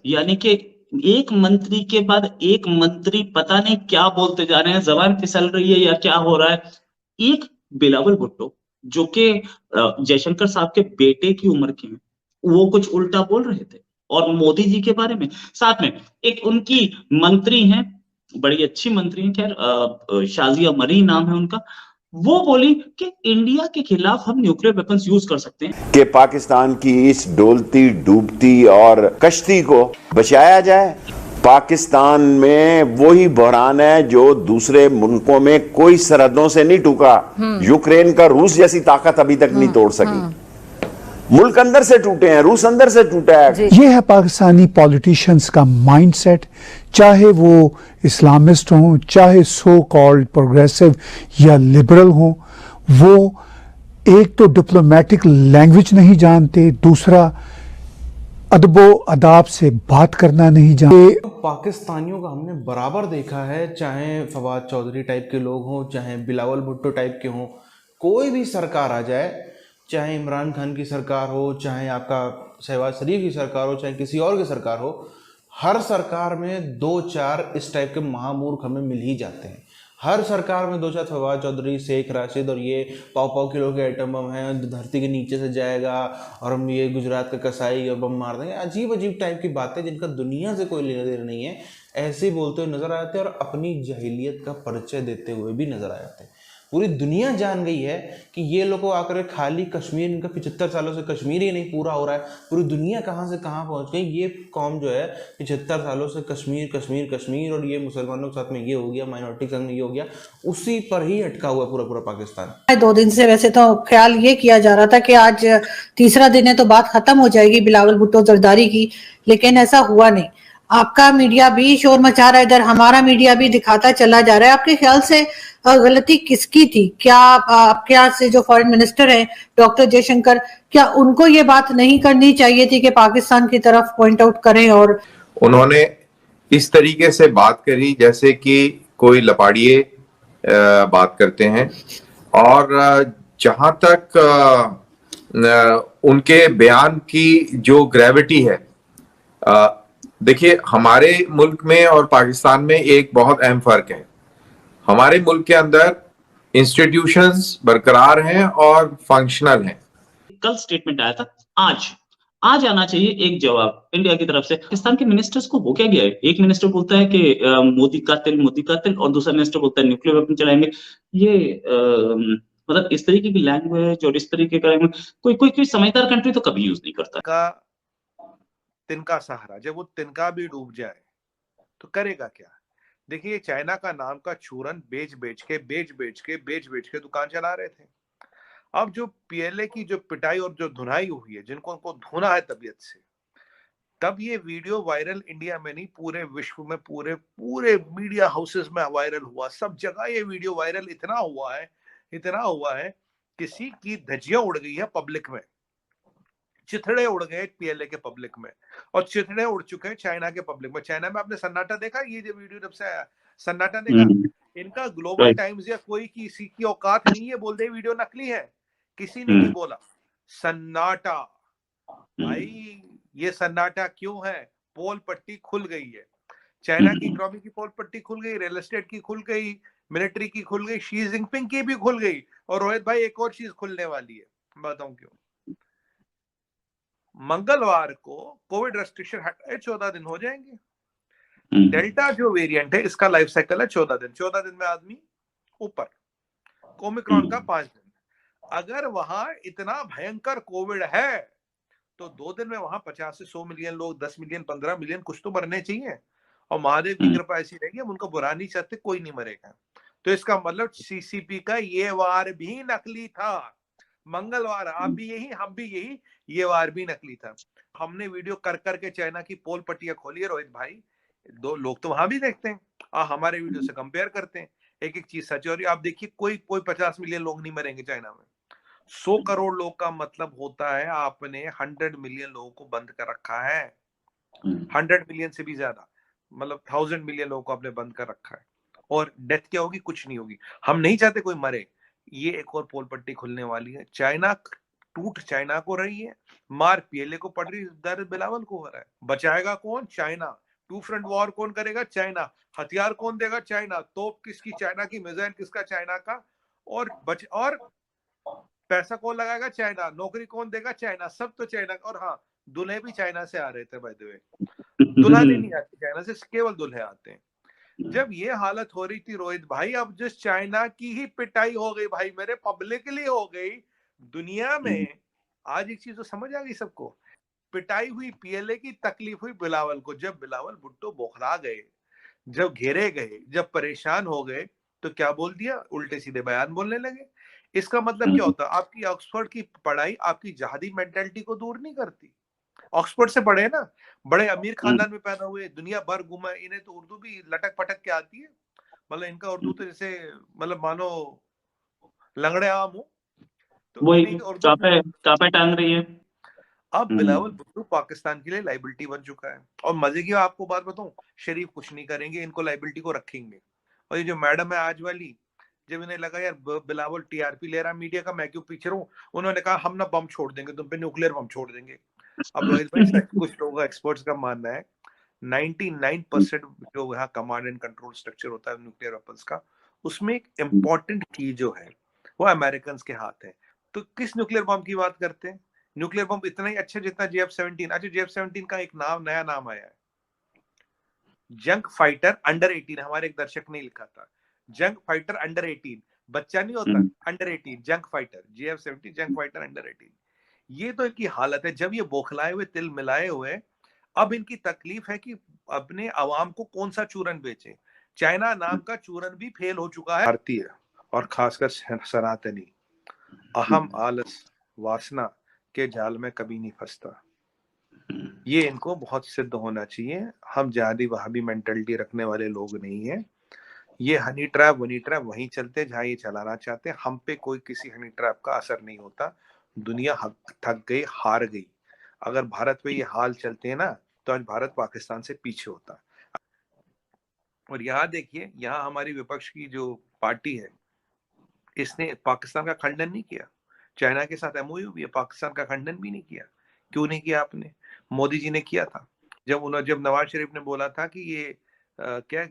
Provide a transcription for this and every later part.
यानी कि एक मंत्री के बाद एक मंत्री पता नहीं क्या बोलते जा रहे हैं, जबान फिसल रही है या क्या हो रहा है। एक बिलावल भुट्टो जो कि जयशंकर साहब के बेटे की उम्र के हैं, वो कुछ उल्टा बोल रहे थे और मोदी जी के बारे में। साथ में एक उनकी मंत्री हैं, बड़ी अच्छी मंत्री हैं, खैर शाजिया मरी नाम है उनका। वो बोली कि इंडिया के खिलाफ हम न्यूक्लियर वेपन्स यूज कर सकते हैं कि पाकिस्तान की इस डोलती डूबती और कश्ती को बचाया जाए। पाकिस्तान में वही बहरान है जो दूसरे मुल्कों में कोई सरहदों से नहीं टूका। यूक्रेन का रूस जैसी ताकत अभी तक नहीं तोड़ सकी। मुल्क अंदर से टूटे हैं, रूस अंदर से टूटा है। ये है पाकिस्तानी पॉलिटिशियंस का माइंडसेट, चाहे वो इस्लामिस्ट हों, चाहे सो कॉल्ड प्रोग्रेसिव या लिबरल हों। वो एक तो डिप्लोमेटिक लैंग्वेज नहीं जानते, दूसरा अदबो अदाब से बात करना नहीं जानते। पाकिस्तानियों का हमने बराबर देखा है, चाहे फवाद चौधरी टाइप के लोग हों, चाहे बिलावल भुट्टो टाइप के हों, कोई भी सरकार आ जाए, चाहे इमरान खान की सरकार हो, चाहे आपका शहबाज शरीफ की सरकार हो, चाहे किसी और की सरकार हो, हर सरकार में दो चार इस टाइप के महामूर्ख हमें मिल ही जाते हैं। हर सरकार में दो चार फवाद चौधरी, शेख राशिद और ये पाव किलो के आइटम बम हैं, धरती के नीचे से जाएगा और हम ये गुजरात का कसाई और बम मार देंगे, अजीब अजीब टाइप की बातें जिनका दुनिया से कोई लेना देना नहीं है, ऐसे बोलते हुए नजर आते हैं और अपनी जहीलियत का परिचय देते हुए भी नजर आ जाते हैं। पूरी दुनिया जान गई है कि ये लोगों आकर खाली कश्मीर, इनका 75 सालों से कश्मीर ही नहीं पूरा हो रहा है, पूरी दुनिया कहाँ से कहाँ पहुँच गई। ये कौम जो है 75 सालों से कश्मीर कश्मीर कश्मीर और ये मुसलमानों के साथ में ये हो गया, माइनॉरिटी संग में ये हो गया, उसी पर ही अटका हुआ पूरा पूरा पाकिस्तान। 2 दिन से वैसे तो ख्याल ये किया जा रहा था कि आज तीसरा दिन है तो बात खत्म हो जाएगी बिलावल भुट्टो जरदारी की, लेकिन ऐसा हुआ नहीं। आपका मीडिया भी शोर मचा रहा है, इधर हमारा मीडिया भी दिखाता चला जा रहा है। आपके ख्याल से गलती किसकी थी? क्या आपके यहाँ से जो फॉरेन मिनिस्टर हैं डॉक्टर जयशंकर, क्या उनको ये बात नहीं करनी चाहिए थी कि पाकिस्तान की तरफ पॉइंट आउट करें? और उन्होंने इस तरीके से बात करी जैसे कि कोई लपाड़िए बात करते हैं। और जहां तक उनके बयान की जो ग्रेविटी है, देखिए हमारे मुल्क में और पाकिस्तान में एक बहुत अहम फर्क है। हमारे मुल्क के अंदर इंस्टीट्यूशंस बरकरार हैं और फंक्शनल हैं। कल स्टेटमेंट आया था, आज आना चाहिए एक जवाब इंडिया की तरफ से। पाकिस्तान के मिनिस्टर्स को हो क्या गया है? एक मिनिस्टर बोलता है कि मोदी कातिल, और दूसरा मिनिस्टर बोलता है न्यूक्लियर वेपन चलाएंगे। ये मतलब इस तरीके की लैंग्वेज और इस तरीके का कोई समझदार कंट्री तो कभी यूज नहीं करता। का तिनका सहारा, जब वो तिनका भी डूब जाए तो करेगा क्या? देखिए चाइना का नाम का चूरन बेच बेच के दुकान चला रहे थे। अब जो पीएलए की जो पिटाई और जो धुनाई हुई है, जिनको उनको धुना है तबीयत से, तब ये वीडियो वायरल इंडिया में नहीं पूरे विश्व में, पूरे पूरे मीडिया हाउसेस में वायरल हुआ। सब जगह ये वीडियो वायरल इतना हुआ है किसी की धज्जियां उड़ गई है पब्लिक में, चिथड़े उड़ गए पीएलए के पब्लिक में, और चिथड़े उड़ चुके हैं चाइना के पब्लिक में। चाइना में आपने सन्नाटा देखा? ये जो वीडियो जब से आया सन्नाटा देखा? इनका ग्लोबल टाइम्स या कोई किसी की औकात नहीं है बोल दे वीडियो नकली है, किसी ने नहीं बोला। सन्नाटा। भाई ये सन्नाटा क्यों है? पोल पट्टी खुल गई है, चाइना की इकोनॉमी की पोल पट्टी खुल गई, रियल एस्टेट की खुल गई, मिलिट्री की खुल गई, शी जिनपिंग की भी खुल गई, और रोहित भाई एक और चीज खुलने वाली है, बताऊं क्यों? मंगलवार को कोविड रेस्ट्रिक्शन हटाए 14 दिन हो जाएंगे। डेल्टा जो वेरिएंट है इसका लाइफ साइकिल है 14 दिन। 14 दिन में आदमी ऊपर, ओमिक्रॉन का 5 दिन। अगर वहां इतना भयंकर कोविड है तो 2 दिन में वहां 50 से 100 मिलियन लोग, 10 मिलियन, 15 मिलियन कुछ तो मरने चाहिए। और महादेव की कृपा ऐसी रहेगी, हम उनको बुरा नहीं चाहते, कोई नहीं मरेगा। तो इसका मतलब सीसीपी का ये वार भी नकली था। मंगलवार आप भी यही, हम भी यही, ये वार भी नकली था। हमने वीडियो कर करके चाइना की पोल पट्टियां खोली है रोहित भाई, 2 लोग तो वहां भी देखते हैं, हमारे वीडियो से कंपेयर करते हैं, एक एक चीज सच है। और आप देखिए कोई 50 मिलियन लोग नहीं मरेंगे चाइना में। 100 करोड़ लोग का मतलब होता है आपने 100 मिलियन लोगों को बंद कर रखा है। 100 मिलियन से भी ज्यादा, मतलब 1000 मिलियन लोगों को आपने बंद कर रखा है। और डेथ क्या होगी? कुछ नहीं होगी। हम नहीं चाहते कोई मरे। ये एक और पोल पट्टी खुलने वाली है। चाइना टूट चाइना को रही है, मार पीएलए को पड़ रही है, दर्द बिलावल को हो रहा है। बचाएगा कौन? चाइना। टू फ्रंट वॉर कौन करेगा? चाइना। हथियार कौन देगा? चाइना। तोप किसकी? चाइना की। मिसाइल किसका? चाइना का। और पैसा कौन लगाएगा? चाइना। नौकरी कौन देगा? चाइना। सब तो चाइना। और हाँ, दूल्हे भी चाइना से आ रहे थे बाय द वे, दुल्हने नहीं आती चाइना से, केवल दूल्हे आते हैं। जब ये हालत हो रही थी रोहित भाई, अब जिस चाइना की ही पिटाई हो गई भाई, मेरे पब्लिकली हो गई दुनिया में। आज एक चीज तो समझ आ गई सबको, पिटाई हुई पीएलए की, तकलीफ हुई बिलावल को। जब बिलावल भुट्टो बौखला गए, जब घेरे गए, जब परेशान हो गए, तो क्या बोल दिया? उल्टे सीधे बयान बोलने लगे। इसका मतलब क्या होता? आपकी ऑक्सफोर्ड की पढ़ाई आपकी जहादी मेंटेलिटी को दूर नहीं करती। ऑक्सफोर्ड से पढ़े ना, बड़े अमीर खानदान में पैदा हुए, दुनिया भर घूमा, इन्हें तो उर्दू भी लटक पटक के आती है। मतलब इनका उर्दू तो जैसे, मतलब मानो लंगड़े आम हो, तो वही इन्हीं की उर्दू। कापे टांग रही है। अब बिलावल भुट्टो पाकिस्तान के लिए लाइबिलिटी बन चुका है। और मजे की आपको बात बताऊं, शरीफ कुछ नहीं करेंगे, इनको लाइबिलिटी को रखेंगे। और ये जो मैडम है आज वाली, जब इन्हें लगा यार बिलावल टीआरपी ले रहा मीडिया का, मैं क्यों पीछे रहूं, उन्होंने कहा हम ना बम छोड़ देंगे तुम पे, न्यूक्लियर बम छोड़ देंगे। अब रोहित भाई, कुछ लोगों का, एक्सपर्ट्स का मानना है 99% जो यहाँ कमांड एंड कंट्रोल स्ट्रक्चर होता है न्यूक्लियर वेपन्स का, उसमें एक इम्पॉर्टेंट की जो है वो अमेरिकन के हाथ है। तो किस न्यूक्लियर बम की बात करते हैं? न्यूक्लियर बम इतना ही अच्छा जितना JF-17। अच्छा, JF-17 का एक नया नाम आया है, जंग फाइटर अंडर 18। हमारे एक दर्शक ने लिखा था, जंग फाइटर अंडर 18। बच्चा नहीं होता, अंडर 18 जंग फाइटर, JF-17 जंग फाइटर अंडर 18। ये तो इनकी हालत है, जब ये बौखलाए हुए, तिल मिलाए हुए, अब इनकी तकलीफ है कि अपने अवाम को कौन सा चूरन बेचे। चाइना नाम का चूरन भी फेल हो चुका है। भारतीय और खासकर सनातनी अहम, आलस, वासना के जाल में कभी नहीं फंसता। ये इनको बहुत सिद्ध होना चाहिए। हम जहादी वहाबी मेंटेलिटी रखने वाले लोग नहीं है। ये हनी ट्रैप वनी ट्रैप वहीं चलते जहां ये चलाना चाहते हैं। हम पे कोई किसी हनी ट्रैप का असर नहीं होता। दुनिया थक गई, हार गई। अगर भारत पे ये हाल चलते हैं ना, तो आज भारत पाकिस्तान से पीछे होता। और यहाँ देखिए, यहाँ हमारी विपक्ष की जो पार्टी है, इसने पाकिस्तान का खंडन नहीं किया। चाइना के साथ MOU भी है, पाकिस्तान का खंडन भी नहीं किया। क्यों नहीं किया आपने? मोदी जी ने किया था। जब नवाज शरीफ ने बोला था कि ये क्या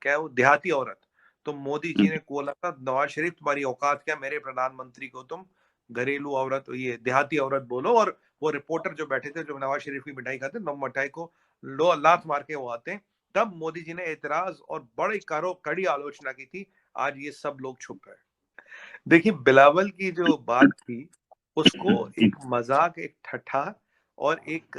क्या वो देहाती औरत, तो मोदी जी ने बोला था, नवाज शरीफ तुम्हारी औकात क्या, मेरे प्रधानमंत्री को तुम घरेलू औरत, ये देहाती औरत बोलो। और वो रिपोर्टर जो बैठे थे, जो नवाज शरीफ की मिठाई खाते, मिठाई को लात मार के वो आते, तब मोदी जी ने एतराज और बड़ी कड़ी आलोचना की थी। आज ये सब लोग छुप गए। देखिए, बिलावल की जो बात थी, उसको एक मजाक, एक ठट्ठा और एक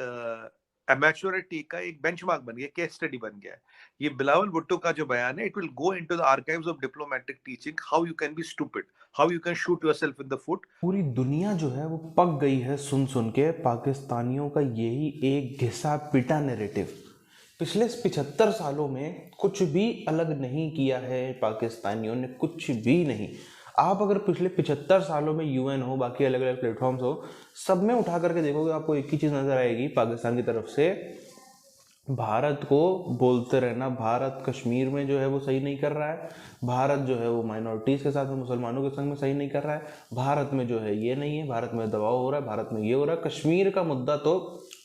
अमेच्योरिटी का एक बेंचमार्क बन गया, केस स्टडी बन गया है। ये बिलावल भुट्टो का जो बयान है, it will go into the archives of diplomatic teaching, how you can be stupid, how you can shoot yourself in the foot. पूरी दुनिया जो है वो पक गई है सुन सुन के पाकिस्तानियों का यही एक घिसा पिटा नैरेटिव। पिछले 75 सालों में कुछ भी अलग नहीं किया है पाकिस्तानियों ने, कुछ भी नहीं। आप अगर पिछले 75 सालों में UN हो, बाकी अलग अलग प्लेटफॉर्म्स हो, सब में उठा करके देखोगे, आपको एक ही चीज़ नज़र आएगी पाकिस्तान की तरफ से, भारत को बोलते रहना, भारत कश्मीर में जो है वो सही नहीं कर रहा है, भारत जो है वो माइनॉरिटीज़ के साथ में, मुसलमानों के संग में सही नहीं कर रहा है, भारत में जो है ये नहीं है, भारत में दबाव हो रहा है, भारत में ये हो रहा है। कश्मीर का मुद्दा तो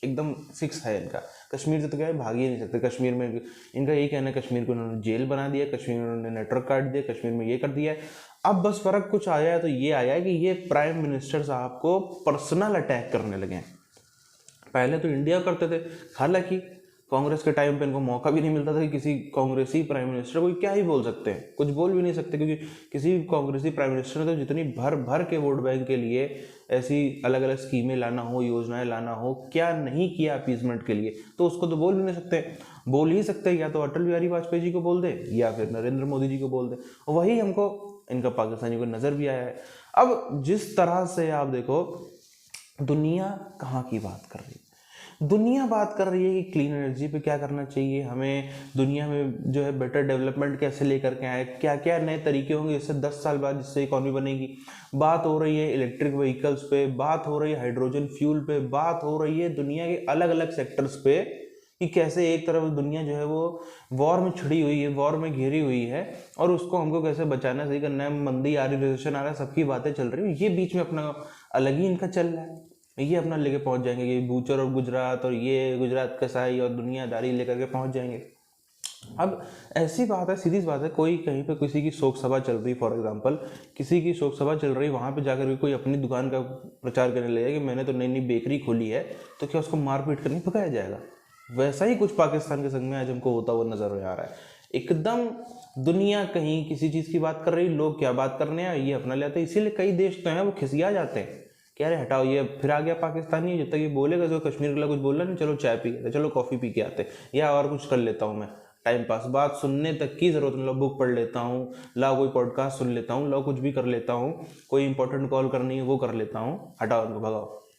एकदम फिक्स है इनका, कश्मीर से तो क्या है, भाग ही नहीं सकते। कश्मीर में इनका यही कहना है, कश्मीर को उन्होंने जेल बना दिया, कश्मीर में उन्होंने नेटवर्क काट दिया, कश्मीर में ये कर दिया है। अब बस फ़र्क कुछ आया है, तो ये आया है कि ये प्राइम मिनिस्टर साहब को पर्सनल अटैक करने लगे हैं। पहले तो इंडिया करते थे, हालांकि कांग्रेस के टाइम पे इनको मौका भी नहीं मिलता था कि किसी कांग्रेसी प्राइम मिनिस्टर को क्या ही बोल सकते हैं, कुछ बोल भी नहीं सकते, क्योंकि किसी कांग्रेसी प्राइम मिनिस्टर ने तो जितनी भर भर के वोट बैंक के लिए ऐसी अलग अलग स्कीमें लाना हो, योजनाएं लाना हो, क्या नहीं किया अपीजमेंट के लिए, तो उसको तो बोल भी नहीं सकते। बोल ही सकते या तो अटल बिहारी वाजपेयी जी को बोल दे या फिर नरेंद्र मोदी जी को बोल दे। वही हमको इनका पाकिस्तानी को नज़र भी आया है। अब जिस तरह से आप देखो, दुनिया कहाँ की बात कर रही है, दुनिया बात कर रही है कि क्लीन एनर्जी पे क्या करना चाहिए हमें, दुनिया में जो है बेटर डेवलपमेंट कैसे लेकर के आए, क्या क्या नए तरीके होंगे इससे 10 साल बाद जिससे इकॉनमी बनेगी। बात हो रही है इलेक्ट्रिक व्हीकल्स पे, बात हो रही है हाइड्रोजन फ्यूल पे, बात हो रही है दुनिया के अलग अलग सेक्टर्स पे कि कैसे एक तरफ दुनिया जो है वो वॉर में छिड़ी हुई है, वॉर में घिरी हुई है, और उसको हमको कैसे बचाना, सही करना है, मंदी आ रही, रिसेशन आ रहा है, सबकी बातें चल रही है, ये बीच में अपना अलग ही इनका चल रहा है, ये अपना लेके पहुंच जाएंगे, ये बूचर और गुजरात, और ये गुजरात कसाई और दुनियादारी लेकर के पहुंच जाएंगे। अब ऐसी बात है, सीधी बात है, कोई कहीं पे किसी की शोक सभा चल रही, फॉर एग्जांपल किसी की शोक सभा चल रही, वहां पे जाकर के कोई अपनी दुकान का प्रचार करने लगेगा कि मैंने तो नई नई बेकरी खोली है, तो क्या उसको मारपीट करनी भगाया जाएगा? वैसा ही कुछ पाकिस्तान के संग में आज हमको होता हुआ नजर आ रहा है। एकदम दुनिया कहीं किसी चीज की बात कर रही, लोग क्या बात करने हैं ये अपना लेते हैं, इसीलिए कई देश तो हैं वो खिसिया जाते हैं कि अरे हटाओ, ये फिर आ गया पाकिस्तानी, जब तक ये बोलेगा जो कश्मीर के लिए कुछ बोल रहा नहीं, चलो चाय पी लेते, चलो कॉफी पी के आते, या और कुछ कर लेता हूँ मैं टाइम पास, बात सुनने तक की जरूरत नहीं, लो बुक पढ़ लेता हूँ, ला कोई पॉडकास्ट सुन लेता हूँ, लो कुछ भी कर लेता हूँ, कोई इंपॉर्टेंट कॉल करनी है वो कर लेता हूँ, हटाओ उनको भगाओ।